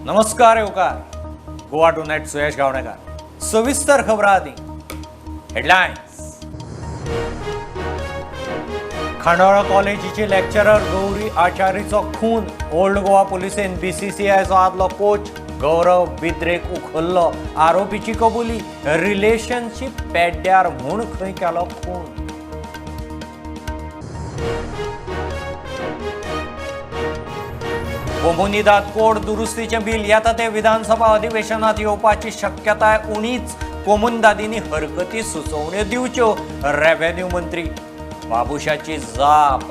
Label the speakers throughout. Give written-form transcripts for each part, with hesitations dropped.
Speaker 1: नमस्कार येवकार. Goa tonight Suyash Gavnekar. सविस्तर खबरां आदी हेडलायन्स. खांडोळा कॉलेजीचे लेक्चरर गौरी आचार्यचो खून. ओल्ड गोवा पुलिसेन BCCIचो आदलो कोच गौरव बिद्रेक उखल्लो. आरोपीची कबुली. रिलेशनशीप पेड्ड्यार म्हूण खंय केलो खून. कोमुनिदाद कोड दुरुस्तीचे बिल येता ते विधानसभा अधिवेशनात येवपाची शक्यताय उणीच. कोमुनिदादींनी हरकती सुचोवण्यो दिवच्यो. रेव्हेन्यू मंत्री बाबुशाची जाप.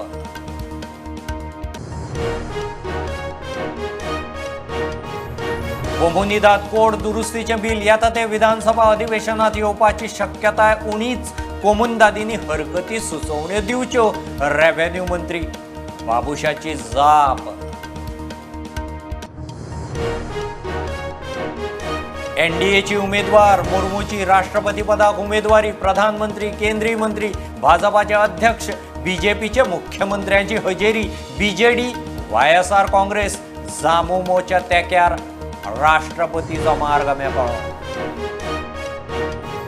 Speaker 1: कोमुनिदाद कोड दुरुस्तीचे बिल येता ते विधानसभा अधिवेशनात येवपाची शक्यताय उणीच. कोमुनिदादींनी हरकती सुचोवण्यो दिवच्यो. रेव्हेन्यू मंत्री बाबुशाची जाप. NDAची उमेदवार मुर्मूची राष्ट्रपती पदाक उमेदवारी. प्रधानमंत्री, केंद्रीय मंत्री, भाजपाचे अध्यक्ष, BJPचे मुख्यमंत्र्यांची हजेरी. BJD, YSR काँग्रेस, जामुमोच्या तेक्यार राष्ट्रपतीचो मार्ग मेकळो.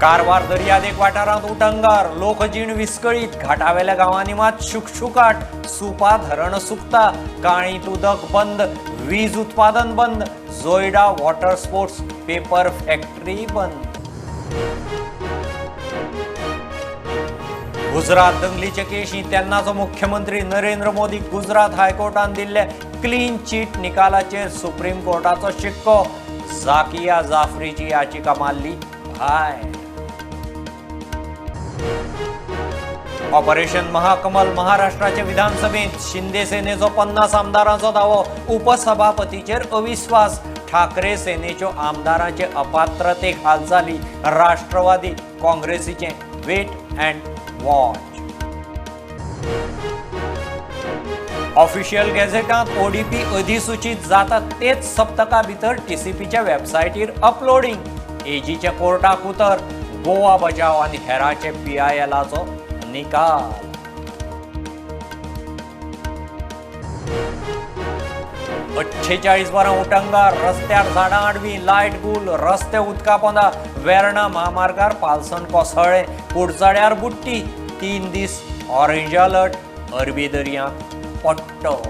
Speaker 1: कारवार दर्यादेग वाठारांत उटंगार. लोकजीण विस्कळीत. घाटावेल्या गांवांनी मात शुकशुकाट. सुपा धरण सुकता. काळीत उदक बंद. वीज उत्पादन बंद. Joida water sports paper factory बंद. गुजरात दंगलीचे केशी. तेन्नाचो मुख्यमंत्री नरेंद्र मोदी गुजरात हायकोर्टान दिल्ले क्लीन चीट निकालाचेर सुप्रीम कोर्टाचो शिक्को. झाकिया जाफरीची याचिका मारली भायर. ऑपरेशन महाकमल. महाराष्ट्राचे विधानसभेत शिंदे सेनेचो 50 आमदारांचो दावो. उपसभापतीचेर अविश्वास. ठाकरे सेनेच्यो आमदारांचे अपात्रतेक हालचाली. राष्ट्रवादी काँग्रेसीचे वेट अँड वॉच. ऑफिशियल गॅझेटांत ODP अधिसूचित जाता तेच सप्तका भितर TCPच्या वेबसायटीर अपलोडिंग. AGच्या कोर्टाक उतर. गोवा बचाव आनी हेरांचे PILचो निकाल. अठ्ठेचाळीस वरां उटंगार. रस्त्यार झाडां आडवी. लायट गुल. रस्ते उदका पोंदा. वेर्णा महामार्गार पालसण कोसळ्ळें. कुडचड्यार बुट्टी. 3 दीस ऑरेंज अलर्ट. अरबी दर्यांत पट्टो.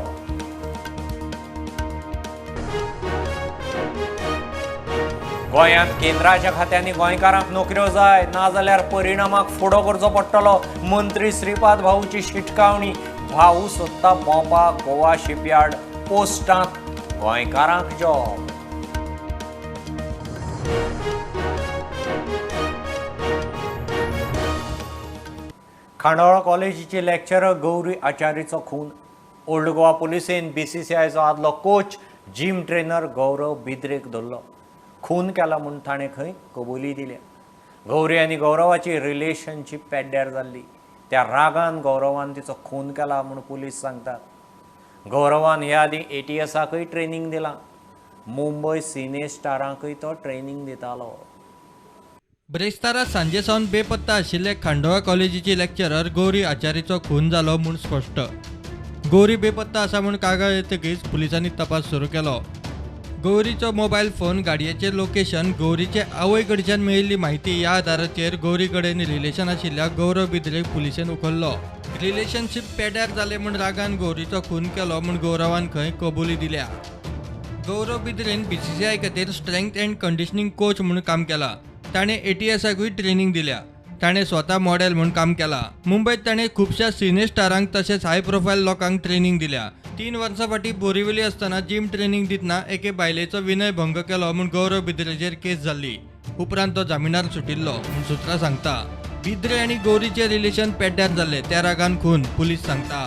Speaker 1: गोंयांत केंद्राच्या खात्यांनी गोंयकारांक नोकऱ्यो जाय, नाजाल्यार परिणामाक फुडो करचो पडटलो. मंत्री श्रीपाद भाऊची शिटकावणी. भाऊ सोदता मोपा गोवा शिपयार्ड पोस्टांत. गोंयकारांक जॉब. खांडोळा कॉलेजीचे लेक्चरर गौरी आचार्यचो खून. ओल्ड गोवा पुलिसेन BCCIचो आदलो कोच जिम ट्रेनर गौरव बिद्रेक धरलो. खून केला म्हूण ताणें खंय कबुली दिल्या. गौरी आनी गौरवाची रिलेशनशीप पेड्ड्यार जाल्ली. त्या रागान गौरवान तिचो खून केला म्हूण पुलीस सांगतात. गौरवान ह्या आदी ATSाकय ट्रेनिंग दिलां. मुंबय सिने स्टारांकय तो ट्रेनिंग दितालो.
Speaker 2: ब्रेस्तारा सांजे सावन बेपत्ता आशिल्ले खांडोळा कॉलेजीची लेक्चरर गौरी आचार्यचो खून जालो म्हूण स्पश्ट. गौरी बेपत्ता आसा म्हूण कागाळ येतकीच पुलिसांनी तपास सुरू केलो. गौरीचो मोबायल फोन, गाडयेचें लोकेशन, गौरीचे आवय कडच्यान मेळिल्ली म्हायती ह्या आदाराचेर गौरी कडेन रिलेशन आशिल्ल्या गौरव बिद्रेक पुलिसेन उखल्लो. रिलेशनशीप पेड्यार जालें म्हूण रागान गौरीचो खून केलो म्हूण गौरवान खंय कबुली दिल्या. गौरव बिद्रेन BCCI खातीर स्ट्रेंथ अँड कंडिशनिंग कोच म्हूण काम केलां. ताणें ATSाकूय ट्रेनिंग दिल्या. ताणें स्वता मॉडेल म्हूण काम केलां. मुंबयत ताणें खुबश्या सिने स्टारांक तशेंच हाय प्रोफायल लोकांक ट्रेनिंग दिल्या. 3 वर्सां फाटीं बोरिवली आसतना जिम ट्रेनिंग दितना एके बायलेचो विनयभंग केलो म्हूण गौरव बिद्रेचेर केस जाल्ली. उपरांत तो जामिनार सुटिल्लो म्हूण सुत्रां सांगता. बिद्रे आनी गौरीचें रिलेशन पेड्ड्यार जाल्लें त्या रागान खून, पुलीस सांगता.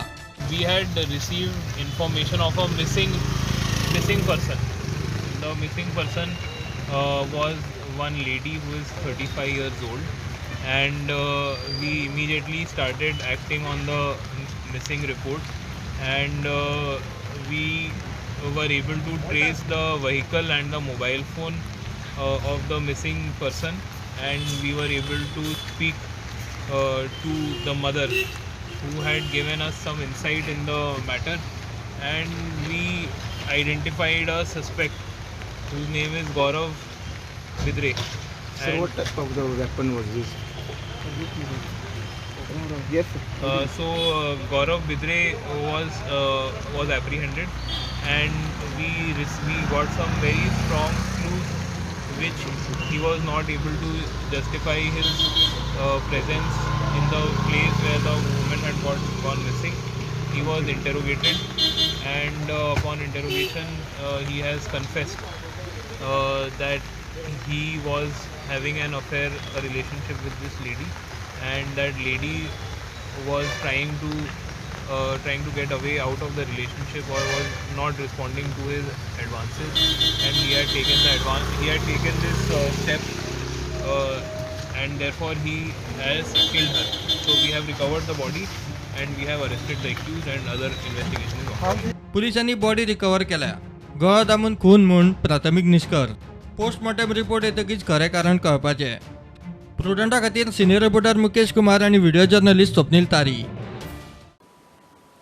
Speaker 3: We had received information of a missing person. The missing person was one lady who is 35 years old, and we immediately started acting on the missing report, and we were able to trace the vehicle and the mobile phone of the missing person, and we were able to speak to the mother who had given us some insight in the matter, and we identified a suspect whose name is Gaurav Bidre.
Speaker 4: So what type of the weapon was used? Yes.
Speaker 3: Gaurav Bidre was apprehended, and we got some very strong clues which he was not able to justify his presence in the place where the woman had gone missing. He was interrogated, and upon interrogation he has confessed that he was having an affair, a relationship with this lady, and that lady was trying to get away out of the relationship, or was not responding to his advances, and he had taken this step, and therefore he has killed her. So we have recovered the body, and we have arrested the accused, and other investigation is on.
Speaker 2: पोलिसांनी body recover केल्या. गळा दामून खून म्हूण प्राथमीक निष्कर्ष. Postmortem report येतकीच खरें कारण कळपाचें. प्रुडंटा खातीर सिनियर रिपोर्टर मुकेश कुमार आनी व्हिडिओ जर्नलिस्ट स्वप्नील तारी.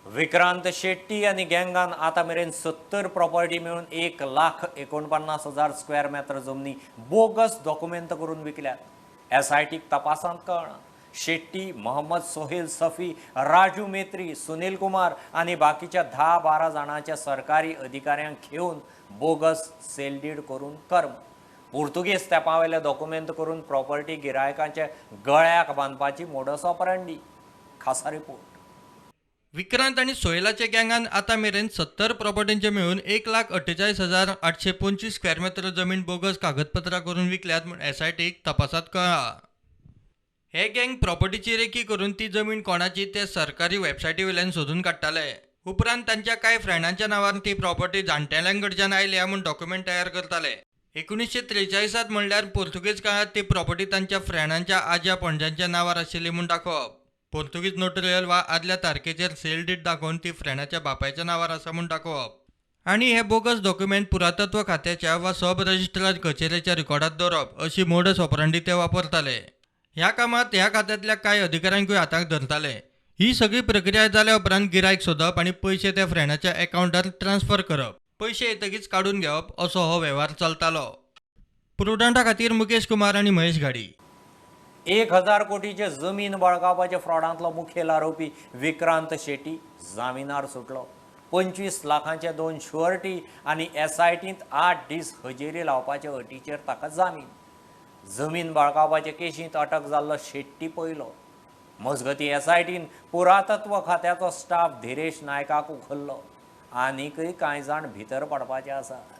Speaker 1: विक्रांत शेट्टी आणि गँगान आता मेरेन 70 प्रॉपर्टी मिळून 1,49,000 स्क्वेअर मीटर जमनी बोगस डॉक्युमेंट करून विकल्यात. SITक तपासांत कळना. शेट्टी, मोहम्मद सोहेल सफी, राजू मेत्री, सुनील कुमार आणि बाकीच्या 10-12 जाणांच्या सरकारी अधिकाऱ्यांक घेऊन बोगस सेल डीड करून कर्म. पुर्तुगेज तेंपावेले डॉक्युमेंट करून प्रॉपर्टी गिरायकांच्या गळ्याक बांदपाची मोडस ऑपरंडी. खासा रिपोर्ट.
Speaker 2: विक्रांत आणि सोहेलाच्या गँगान आता मेरेन 70 प्रॉपर्टींचे मिळून 1,48,825 स्क्वेअर मीटर जमीन बोगस कागदपत्रां करून विकल्यात म्हूण SITक तपासात कळ्ळा. हे गँग प्रॉपर्टीची रेखी करून ती जमीन कोणाची ते सरकारी वेबसायटी वयल्यान सोदून काडटाले. उपरांत तांच्या कांय फ्रेंडांच्या नांवार ती प्रॉपर्टी जाणटेल्यांकडच्यान आयल्या म्हूण डॉक्युमेंट तयार करताले. 1943 म्हणल्यार पोर्तुगेज काळात ती प्रॉपर्टी तांच्या फ्रेंडांच्या आज्या पणज्यांच्या नांवार आशिल्ली म्हूण दाखोवप. पोर्तुगीज नोटरियल वा आदल्या तारखेचेर सेल डीड दाखोवन ती फ्रेंडाच्या बापायच्या नांवार आसा म्हूण दाखोवप. आनी हे बोगस डॉक्युमेंट पुरातत्व खात्याच्या वा सब रजिस्ट्रार कचेरेच्या रिकॉर्डात दवरप अशी मोडस ऑपरंडी ते वापरताले. ह्या कामात ह्या खात्यातल्या कांय अधिकाऱ्यांकूय हाताक धरताले. ही सगळी प्रक्रिया जाल्या उपरांत गिरायक सोदप आनी पयशे त्या फ्रेंडाच्या अकाउंटार ट्रान्स्फर करप. पयशे येतकीच काडून घेवप असो हो वेव्हार चलतालो. प्रुडंटा खातीर मुकेश कुमार आनी महेश घाडी.
Speaker 1: 1,000 कोटीचे जमीन बळकावपाच्या फ्रॉडांतलो मुखेल आरोपी विक्रांत शेट्टी जामिनार सुटलो. 25 लाखांचे 2 शुअरिटी आनी SITंत 8 दीस हजेरी लावपाच्या अटीचेर ताका जामीन. जमीन बळकावपाचे केशींत अटक जाल्लो शेट्टी पयलो. मजगतीं SITन पुरातत्व खात्याचो स्टाफ धिरेश नायकाक उखल्लो. आनीकय कांय जाण भितर पडपाचे आसात.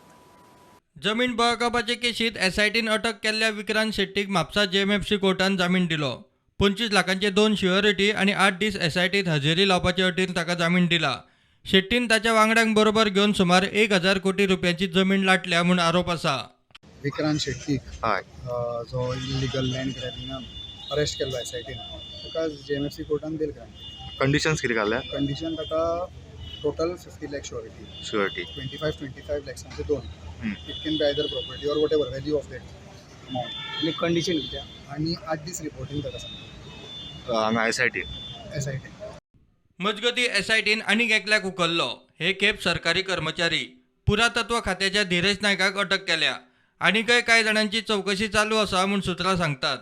Speaker 2: जमीन बळकावपाचे केशींत SITन अटक केल्ल्या विक्रांत शेट्टीक म्हापसा JMFC कोर्टान जामीन दिलो. 25 लाखांचे 2 शुअरिटी आनी 8 दीस SITंत हजेरी लावपाचे अटीन ताका जामीन दिला. शेट्टीन ताच्या वांगड्यांक बरोबर घेवन सुमार 1,000 कोटी रुपयांची जमीन लाटल्या म्हूण आरोप आसा.
Speaker 4: विक्रांत शेट्टीक जो इलिगल लँड ग्रॅबिंगान अरेस्ट केल्लो SITन ताका JMFC कोर्टान बेल ग्रांट.
Speaker 5: कंडिशन्स कितें घाल्ल्या?
Speaker 4: कंडिशन ताका टोटल 50 लाख शुअरिटी 25 लाखांचे 2. It can be either property or what ever value of that amount. आनी कंडिशन कितें आनी 8 दीस रिपोर्टींग ताका सांगता
Speaker 5: हांगा SIT.
Speaker 2: मजगतीं SITन आनीक एकल्याक उखल्लो. हे खेप सरकारी कर्मचारी. पुरातत्व खात्याच्या धिरेश नायकाक अटक केल्या. आनीकय कांय जाणांची चवकशी चालू आसा म्हूण सुत्रां सांगतात.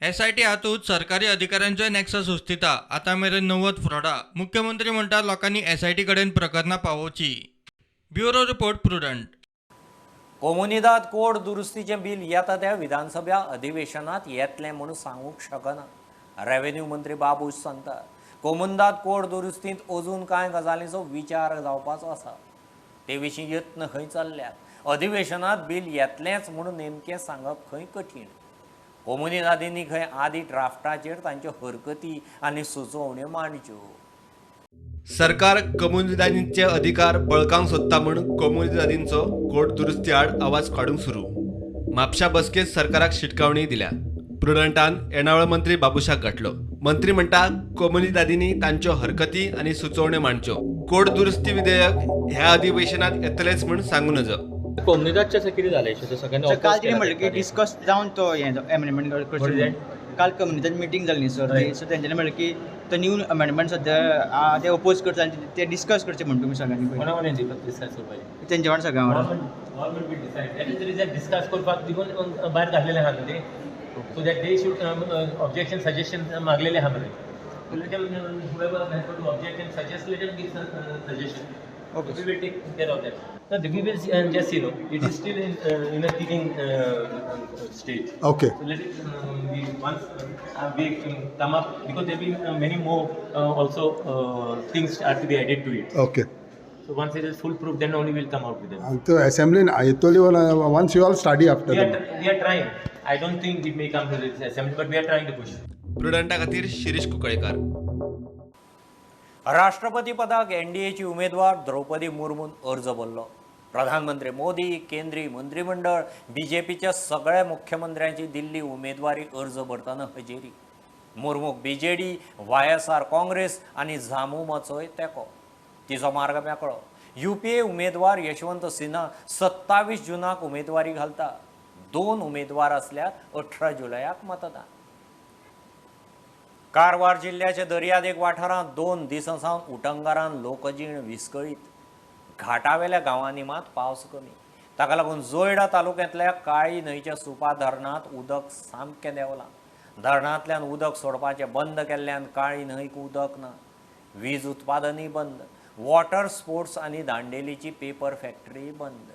Speaker 2: SIT हातूंत सरकारी अधिकाऱ्यांचोय नॅक्सस हुस्तिता. आतां मेरेन 90 फ्रॉडां. मुख्यमंत्री म्हणटा लोकांनी SIT कडेन प्रकरणां पावोवची. Bureau report Prudent.
Speaker 1: कोमुनिदाद कोड दुरुस्तीचें बिल येता त्या विधानसभा अधिवेशनात येतलें म्हणून सांगूंक शकना. रेव्हेन्यू मंत्री बाबूश सांगतात. कोमुनिदाद कोड दुरुस्तींत अजून कांय गजालींचो विचार जावपाचो आसा. ते विशीं यत्न खंय चल्ल्यात. अधिवेशनात बिल येतलेंच म्हणून नेमकें सांगप खंय कठीण. कोमुनिदादींनी खंय आदी ड्राफ्टाचेर तांच्यो हरकती आनी सुचोवण्यो मांडच्यो.
Speaker 6: सरकार कम्युनिदादींचे अधिकार बळकावंक सोदता म्हूण कम्युनिदादींचो कोड दुरुस्ती आड आवाज काडूंक सुरू. म्हापशा बसकेंत सरकाराक शिटकावणी दिल्या. प्रुडंटान येणावळ मंत्री बाबुशाक गाठलो. मंत्री म्हणटा कम्युनिदादींनी तांच्यो हरकती आनी सुचोवण्यो मांडच्यो. कोड दुरुस्ती विधेयक ह्या अधिवेशनात येतलेंच म्हूण सांगूं नजो.
Speaker 7: कोमुनिदादच्या कितें जालें सगळ्यांनी
Speaker 8: काल कितें म्हणलें की डिस्कस जावन तो हें एमेंडमेंट करचें.
Speaker 5: काल कम्युनिटीची मिटींग जाली न्ही सर, सो तेंच्यांनी म्हणलें की तो न्यू अमेंडमेंट सद्या ते ओपोज करता आनी ते डिस्कस करचे म्हणून तुमी सगळ्यांनी पयलीं.
Speaker 7: कोणा कडेन डिस्कस करपाचें
Speaker 5: तेंच्या वांगडा सगळ्यां वांगडा.
Speaker 7: Government will decide that is the reason discuss करपाक दिवन भायर घातलेले आहा न्ही ते so that they should objection suggestion मागलेले आहा मरे so let them whoever has got to object and suggest let them give suggestion.
Speaker 5: Okay.
Speaker 7: We will take care of that. No, we will just it is still in a thinking stage.
Speaker 8: Okay.
Speaker 7: So let it we once we come up because there will be many more also things are to be added to it.
Speaker 8: Okay.
Speaker 7: So once it is full proof, then only we'll come out with them.
Speaker 8: So assembly येतली once you all study after that.
Speaker 7: We are trying. I don't think it may come to this assembly, but we are trying to push.
Speaker 6: प्रुडंटा खातीर शिरीष कुंकळेकार.
Speaker 1: राष्ट्रपती पदाक एनडीएची उमेदवार द्रौपदी मुर्मून अर्ज भरलो. प्रधानमंत्री मोदी, केंद्रीय मंत्रिमंडळ, बीजेपीच्या सगळ्या मुख्यमंत्र्यांची दिल्ली उमेदवारी अर्ज भरतना हजेरी. मुर्मूक बीजेडी, वायएसआर काँग्रेस आणि झामुमोचोय तेंको. तिचो मार्ग मेकळो. यूपीए उमेदवार यशवंत सिन्हा 27 जूनाक उमेदवारी घालता. 2 उमेदवार असल्यार 18 जुलयाक मतदान. कारवार जिल्ह्याच्या दर्यादेग वाठारांत 2 दिसां सावन उटंगारान लोकजीण विस्कळीत. घाटावेल्या गांवांनी मात पावस कमी. ताका लागून जोयडा तालुक्यांतल्या काळी न्हंयच्या सुपा धरणांत उदक सामकें देंवलां. धरणांतल्यान उदक सोडपाचें बंद केल्ल्यान काळी न्हंयक उदक ना. वीज उत्पादनय बंद. वॉटर स्पोर्ट्स आनी दांडेलीची पेपर फॅक्टरी बंद.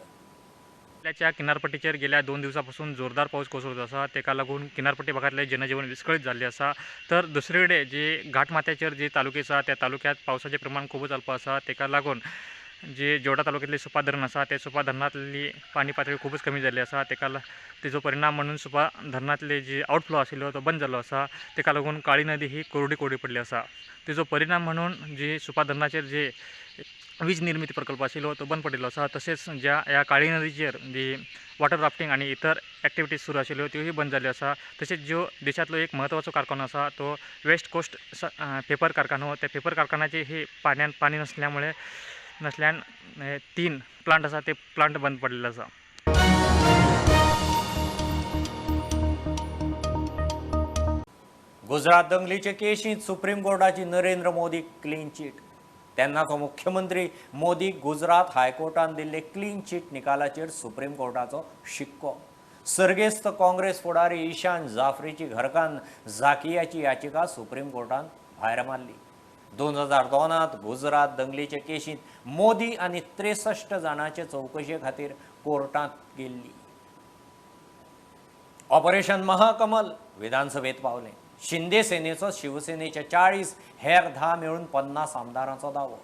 Speaker 9: जिल्ह्याच्या किनारपट्टीचेर गेल्या 2 दिवसांपासून जोरदार पाऊस कोसळत आसा. तेका लागून किनारपट्टी भागातले जनजीवन विस्कळीत झाले आसा. तर दुसरे कडेन जे घाटमाथ्याचेर जे तालुके आसा त्या तालुक्यात पावसाचें प्रमाण खूबच अल्प आसा. तेका लागून जे जोडा तालुक्यांतले सुपा धरण आसा ते सुपा धरणांतली पाणी पातळी खूबच कमी जाल्ली आसा. तेजो परिणाम म्हणून सुपा धरणांतले जे आउटफ्लो आशिल्लो तो बंद जाल्लो आसा. तेका लागून काळी नदी ही कोरडी पडली आसा. तेजो परिणाम म्हणून जे सुपा धरणाचेर जे वीज निर्मिती प्रकल्प आशिल्लो तो बंद पडिल्लो आसा. तशेंच ज्या ह्या काळी नदीचेर जी वॉटर राफ्टिंग आनी इतर एक्टिविटीज सुरू आशिल्ल्यो त्योही बंद जाल्यो आसा. तशेंच ज्यो देशांतलो एक म्हत्वाचो कारखानो आसा तो वेस्ट कोस्ट पेपर कारखानो, त्या पेपर कारखान्याचे ही पाण्यात पाणी नसल्यान 3 प्लांट आसा ते प्लांट बंद पडलेले आसा.
Speaker 1: गुजरात दंगलीचे केशींत सुप्रीम कोर्टाची नरेंद्र मोदी क्लीन चीट. तेन्नाचो मुख्यमंत्री मोदीक गुजरात हायकोर्टान दिल्ले क्लीन चीट निकालाचेर सुप्रीम कोर्टाचो शिक्को. सर्गेस्त काँग्रेस फुडारी ईशान जाफ्रीची घरकान्न झाकियाची याचिका सुप्रीम कोर्टान भायर मारली. 2002 गुजरात दंगलीचे केशींत मोदी आनी 63 जाणांचे चौकशे खातीर कोर्टांत गेल्ली. ऑपरेशन महाकमल विधानसभेत पावलें. शिंदे सेनेचो शिवसेनेच्या 40, हेर 10 मेळून 50 आमदारांचो दावो.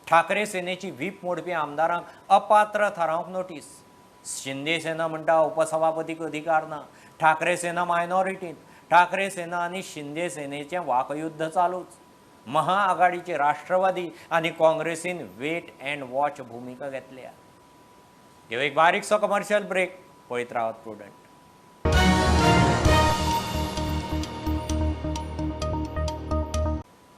Speaker 1: ठाकरे सेनेची व्हीप मोडपी आमदारांक अपात्र थारावंक नोटीस. शिंदे सेना म्हणटा उपसभापतीक अधिकार ना. ठाकरे सेना मायनॉरिटींत. ठाकरे सेना आनी शिंदे सेनेचें वाकयुध्द चालूच. महाआघाडीचे राष्ट्रवादी आनी काँग्रेसीन वेट अँड वॉच भुमिका घेतल्या. ह्यो एक बारीकसो कमर्शियल ब्रेक. पळयत रावत प्रुडंट.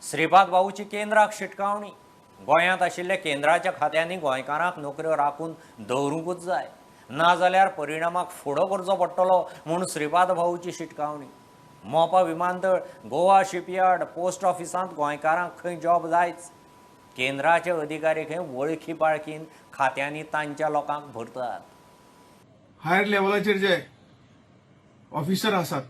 Speaker 1: श्रीपाद भाऊची केंद्राक शिटकावणी. गोंयांत आशिल्ल्या केंद्राच्या खात्यांनी गोंयकारांक नोकऱ्यो राखून दवरूंकूच जाय, नाजाल्यार परिणामाक फुडो करचो पडटलो म्हूण श्रीपाद भाऊची शिटकावणी. मोपा विमानतळ, गोवा शिपयार्ड, पोस्ट ऑफिसांत गोंयकारांक खंय जॉब जायच. केंद्राचे अधिकारी खंय वळखी पाळखीन खात्यांनी तांच्या लोकांक भरतात.
Speaker 10: हायर लेवलाचेर जे ऑफिसर आसात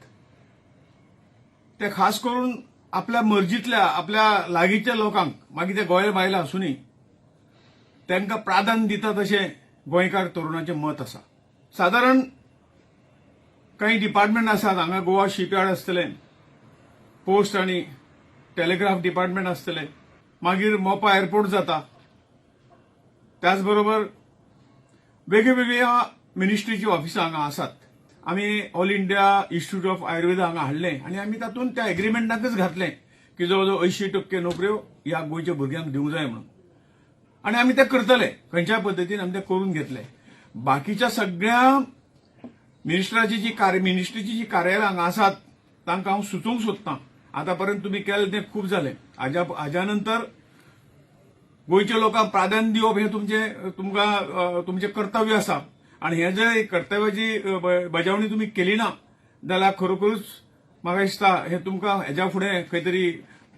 Speaker 10: ते खास करून आपल्या मर्जीतल्या आपल्या लागींच्या लोकांक मागीर ते गोंय बायला आसुनी तांकां प्राधान्य दितात अशें गोंयकार तरुणांचें मत आसा. सादारण काही डिपार्टमेंट आसात. हांगा गोवा शिपयार्ड आसतले, पोस्ट आनी टेलिग्राफ डिपार्टमेंट आसतले, मागीर मोपा एअरपोर्ट जाता. त्याच बरोबर वेगवेगळ्या मिनिस्ट्रीची ऑफिसां हांगा आसात. आमी all India institute of Ayurveda हांगा हाडलें आनी आमी तातूंत त्या एग्रीमेंटाकच घातलें की जवळ जवळ 80% नोकऱ्यो ह्या गोंयच्या भुरग्यांक दिवंक जाय म्हणून. आनी आमी तें करतले. खंयच्याय पद्दतीन आमी तें करून घेतलें. बाकीच्या सगळ्या मिनिस्ट्रीची जी कार्यालयां हांगा आसात तांकां हांव सुचोवंक सोदतां. आतां पर्यंत तुमी केलें तें खूब जालें. हाज्या नंतर गोंयच्या लोकांक प्राधान्य दिवप हें तुमकां तुमचें कर्तव्य आसा. आनी हें जर कर्तव्याची बजावणी तुमी केली ना जाल्यार खरोखरूच म्हाका दिसता हे तुमकां हेच्या फुडें खंय तरी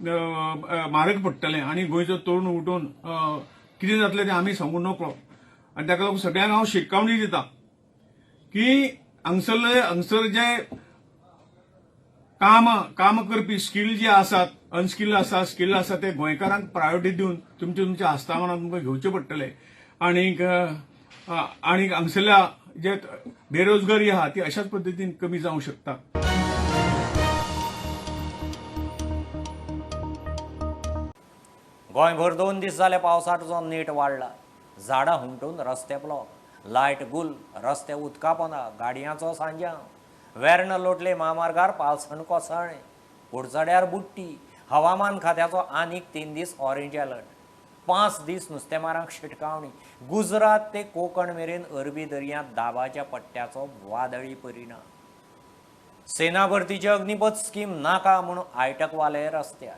Speaker 10: म्हारग पडटलें आनी गोंयचो तरुण उठून कितें जातलें तें आमी सांगूंक नकळो. आनी ताका लागून सगळ्यांक हांव शिटकावणी दिता की हांगसर जे काम करपी स्कील जे आसात, अनस्किल्ड आसा, स्किल्ड आसा, ते गोंयकारांक प्रायोरिटी दिवन तुमच्या आस्थापनांत तुमकां घेवचें पडटलें. आनीक हांगसरल्या जे बेरोजगारी आहा ती अशाच पद्दतीन कमी जावंक शकता.
Speaker 1: गोंयभर 2 दीस जाले पावसाचो नेट वाडला. झाडां हुमटून रस्ते ब्लॉक, लायट गुल, रस्ते उदका पोंदा, गाडयांचो सांजाव. वेर्न लोटले महामार्गार पावसान कोसळ्ळें. कुडचड्यार बुट्टी. हवामान खात्याचो आनीक 3 दीस ऑरेंज अलर्ट. 5 दीस नुस्तेमारांक शिटकावणी. गुजरात ते कोकण मेरेन अरबी दर्यांत दाबाच्या पट्ट्याचो वादळी परिणाम. सेना भरतीची अग्निपथ स्कीम नाका म्हणून आयटकवाले रस्त्यार.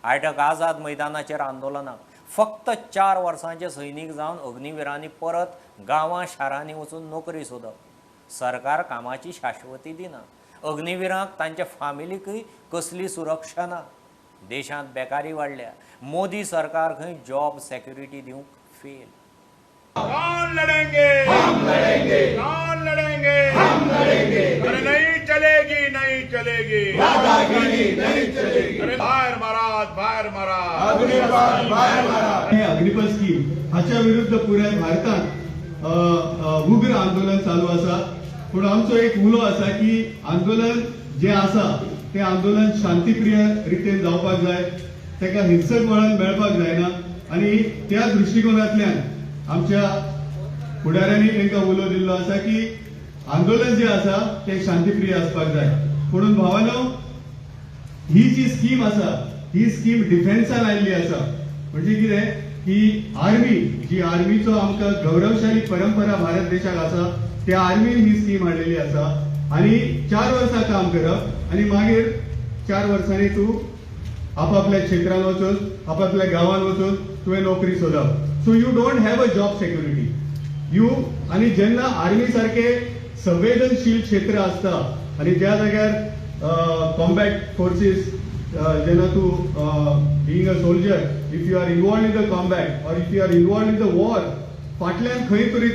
Speaker 1: आयटक आझाद मैदानाचेर आंदोलनाक. फक्त 4 वर्सांचे सैनीक जावन अग्निवीरांनी परत गांवां शारांनी वचून नोकरी सोदप. सरकार कामाची शाश्वती दिना. अग्निवीरांक तांच्या फामिलीकय कसली सुरक्षा ना. देशांत बेकारी वाडल्या. मोदी सरकार खंय जॉब सेक्युरिटी दिवंक फेल.
Speaker 11: कौन लड़ेंगे हम लड़ेंगे, कौन लड़ेंगे हम लड़ेंगे, अरे नहीं चलेगी नहीं चलेगी, दादागिरी नहीं चलेगी, अरे बाहेर मारा
Speaker 12: अग्निपथ स्कीम हाच्या विरुद्ध पुऱ्या भारतात उग्र आंदोलन चालू आसा. पूण आमचो एक उलो आसा की आंदोलन जे आसा ते आंदोलन शांतीप्रिय रितीन जावपाक जाय, ताका हिंसक वळण मेळपाक जायना. आनी त्या दृश्टिकोनांतल्यान आमच्या फुडाऱ्यांनी तांकां उलो दिल्लो आसा की आंदोलन जे आसा ते शांतीप्रिय आसपाक जाय. म्हणून भावानो, ही जी स्कीम आसा ही स्कीम डिफेन्सान आयिल्ली आसा. म्हणजे कितें की आर्मीचो आमकां गौरवशाली परंपरा भारत देशाक आसा, त्या आर्मीन ही स्कीम हाडलेली आसा. आनी 4 वर्सां काम करप आनी मागीर 4 वर्सांनी तूं आपापल्या क्षेत्रांत वचून, आपापल्या गांवांत वचून तुवें नोकरी सोदप. So you don't have a job security. आनी जेन्ना आर्मी सारखे संवेदनशील क्षेत्र आसता आनी ज्या जाग्यार कॉम्बॅट फोर्सीस, जेन्ना तूं being a soldier, if you are involve in the combat or if you are involve in the war, फाटल्यान खंय तरी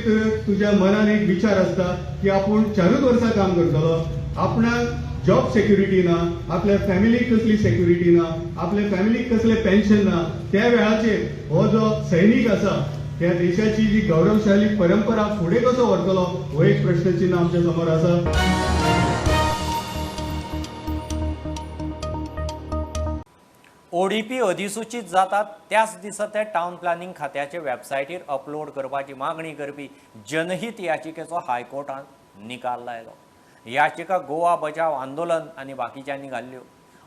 Speaker 12: तुज्या मनान एक विचार आसता की आपूण 4 वर्सां काम करतलो, आपणाक जॉब सेक्युरिटी ना, आपल्या फॅमिलीक कसली सेक्युरिटी ना, आपल्या फॅमिलीक कसले पेन्शन ना. त्या वेळाचेर हो जो सैनीक आसा त्या देशाची जी गौरवशाली परंपरा फुडें कसो व्हरतलो हो एक प्रश्नचिन्ह आमच्या समोर आसा.
Speaker 1: ओडीपी अधिसूचित जातात त्याच दिसा ते टावन प्लॅनिंग खात्याचे वेबसायटीर अपलोड करपाची मागणी करपी जनहित याचिकेचो हायकोर्टान निकाल लायलो. याचिका गोवा बचाव आंदोलन आनी बाकीच्यांनी घाल्ल्यो.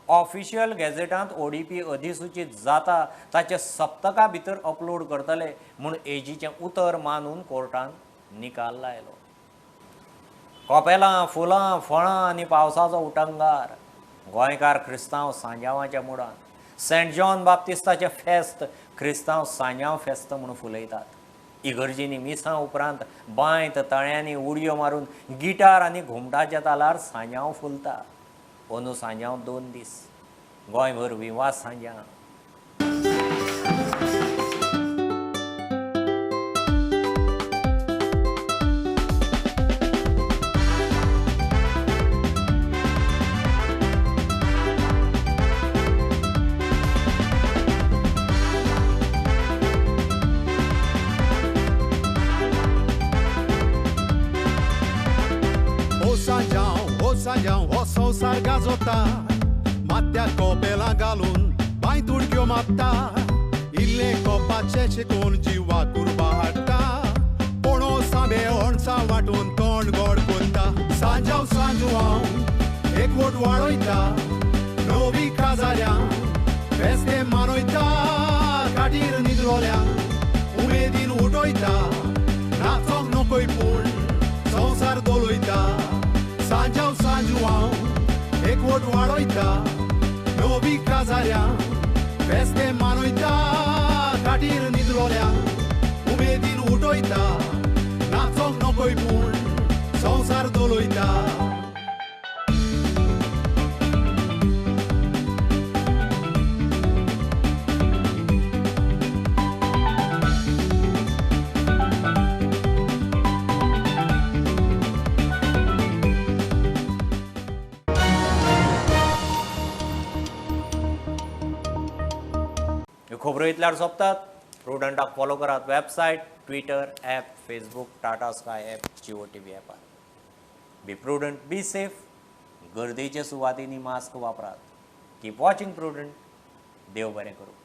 Speaker 1: ऑफिशियल गॅझेटांत ओडीपी अधिसूचित जाता ताचे सप्तका भितर अपलोड करतले म्हूण एजीचें उतर मानून कोर्टान निकाल लायलो. कॉपेलां, फुलां, फळां आनी पावसाचो उटंगार. गोंयकार क्रिस्तांव सांजावाच्या मुडान. सेंट जॉन बाप्तिस्ताचें फेस्त क्रिस्तांव सांजाव फेस्त म्हणून फुलयतात. इगर्जींनी मिसां उपरांत बांयत तळ्यांनी उडयो मारून गिटार आनी घुमटाच्या तालार सांजाव फुलता. अंदू सांजाव 2 दीस. गोंयभर विवास सांजाव.
Speaker 13: Sanjão, o संसार गाजोता, मात्या कोपेला घालून बांय तुडक्यो मारता. इल्ले कोपाचे शिकून जिवा कुर्बा हाडटा. पोणो साबे ओणसा वाटून तोंड गोड कोत्ता. सांजाव सांजवाव एकवट वाडयता. नवी काजाऱ्यां फेस्ते मानयता. काटीर न्हिदलोल्यांक उमेदीन उठयता. नाचोंक नकोय पूण संसार दोलयता. सांजाव सांजवाव एकवट वाडयता. नवी काजाऱ्यां फेस्ते मानयता. काटीर न्हिदलोल्यांक उमेदीन उठयता. नाचोंक नकोय पूण संसार दोलयता.
Speaker 1: ह्यो खबरो इतल्यार सोंपतात. प्रुडंटाक फॉलो करात. Website, Twitter, app, Facebook, Tata Sky app, Jio TV ॲपार. Be prudent, be safe. गर्देच्या सुवातींनी मास्क वापरात. Keep watching prudent. देव बरें करूं.